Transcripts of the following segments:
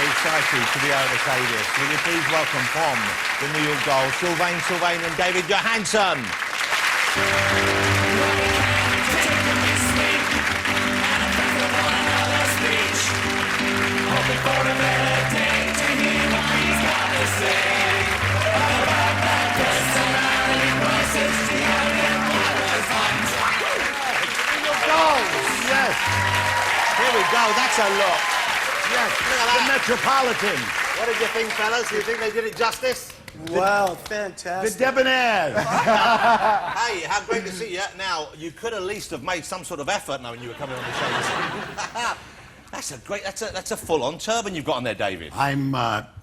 excited to be able to say this. Will you please welcome from the New York Dolls, Sylvain and David Johansen. Yes. Here we go. That's a look. Yes. Look at that. The Metropolitan. What did you think, fellas? Do you think they did it justice? Wow, fantastic. The Debonair. Hey, how great to see you. Now, you could at least have made some sort of effort knowing you were coming on the show. That's a great... That's a full-on turban you've got on there, David. I'm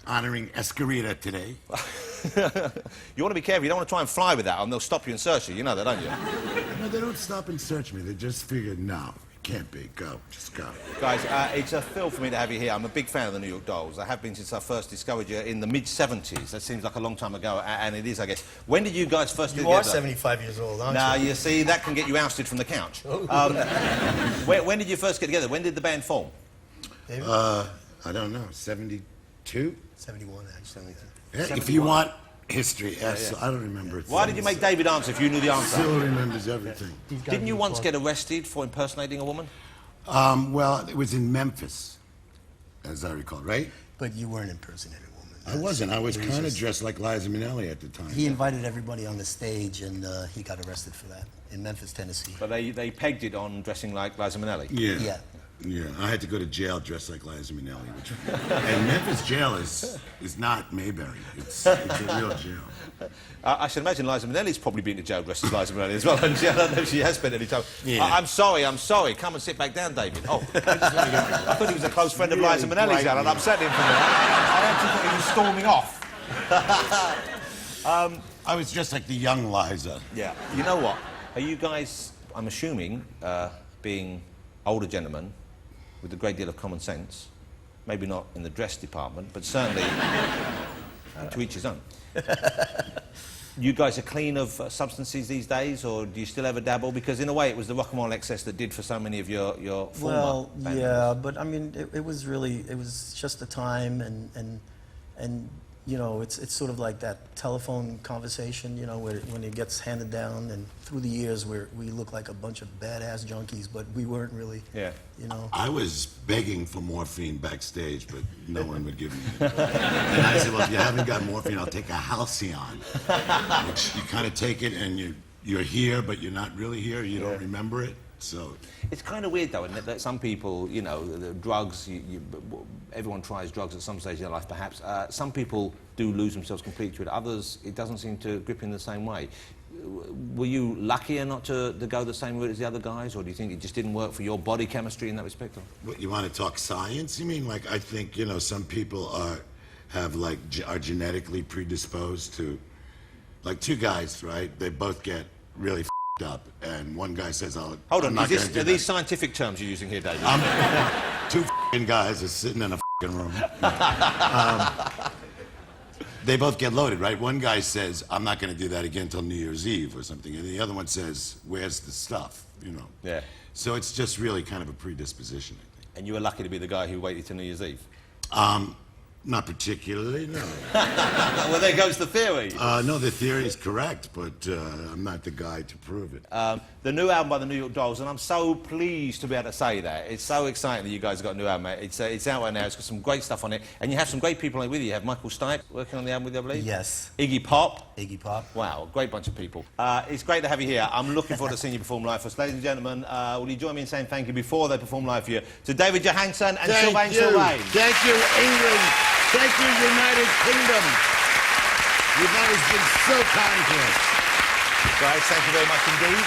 honoring Escarita today. You want to be careful. You don't want to try and fly with that, and they'll stop you and search you. You know that, don't you? No, they don't stop and search me. They just figured, no, it can't be. Go. Just go. Guys, it's a thrill for me to have you here. I'm a big fan of the New York Dolls. I have been since I first discovered you in the mid-70s. That seems like a long time ago, and it is, I guess. When did you guys first get together? You are 75 years old, aren't you? Now, you see, that can get you ousted from the couch. When did you first get together? When did the band form? David? I don't know, 72? 71, actually. Yeah, if you want history, yes, I don't remember. Why did you make David answer if you knew the answer? Still remembers everything. Didn't you once get arrested for impersonating a woman? Well, it was in Memphis, as I recall, right? But you weren't impersonating a woman. I wasn't. I was kind of dressed like Liza Minnelli at the time. He invited everybody on the stage, and he got arrested for that in Memphis, Tennessee. But they pegged it on dressing like Liza Minnelli? Yeah. Yeah. Yeah, I had to go to jail dressed like Liza Minnelli. And Memphis jail is not Mayberry. It's a real jail. I should imagine Liza Minnelli's probably been to jail dressed as Liza Minnelli as well. I don't know if she has spent any time. Yeah. I'm sorry. Come and sit back down, David. Oh, I thought he was a close friend of Liza Minnelli's, and upset him for that. I actually thought he was storming off. I was just like the young Liza. Yeah. You know what? Are you guys, I'm assuming, being older gentlemen with a great deal of common sense, maybe not in the dress department, but certainly to each his own. You guys are clean of substances these days, or do you still ever dabble? Because in a way it was the rock and roll excess that did for so many of your former band members. But I mean, it was just a time, and you know, it's sort of like that telephone conversation, you know, where when it gets handed down, and through the years we look like a bunch of badass junkies, but we weren't really, you know. I was begging for morphine backstage, but no one would give me it. And I said, well, if you haven't got morphine, I'll take a Halcyon. Which you kind of take it and you're here, but you're not really here. You don't remember it. So it's kind of weird, though, isn't it, that some people, you know, the drugs, everyone tries drugs at some stage in their life, perhaps. Some people do lose themselves completely to it. Others, it doesn't seem to grip in the same way. Were you luckier not to go the same route as the other guys, or do you think it just didn't work for your body chemistry in that respect? What, you want to talk science? You mean, like, I think, you know, some people are genetically predisposed to, like, two guys, right? They both get really up, and one guy says, "Oh, hold on, are these scientific terms you're using here, David?" Two guys are sitting in a room. They both get loaded, right? One guy says, "I'm not going to do that again until New Year's Eve" or something, and the other one says, "Where's the stuff?" You know. Yeah. So it's just really kind of a predisposition, I think. And you were lucky to be the guy who waited till New Year's Eve. Not particularly, no. Well, there goes the theory. No, the theory is correct, but I'm not the guy to prove it. The new album by the New York Dolls, and I'm so pleased to be able to say that. It's so exciting that you guys have got a new album, mate. It's out right now. It's got some great stuff on it, and you have some great people with you. You have Michael Stipe working on the album with you, I believe. Yes. Iggy Pop. Iggy Pop. Wow, a great bunch of people. It's great to have you here. I'm looking forward to seeing you perform live for us. Ladies and gentlemen, will you join me in saying thank you before they perform live for you to David Johansen and Sylvain. Thank you, England. Thank you, United Kingdom. You guys have been so kind to us. Guys, thank you very much indeed.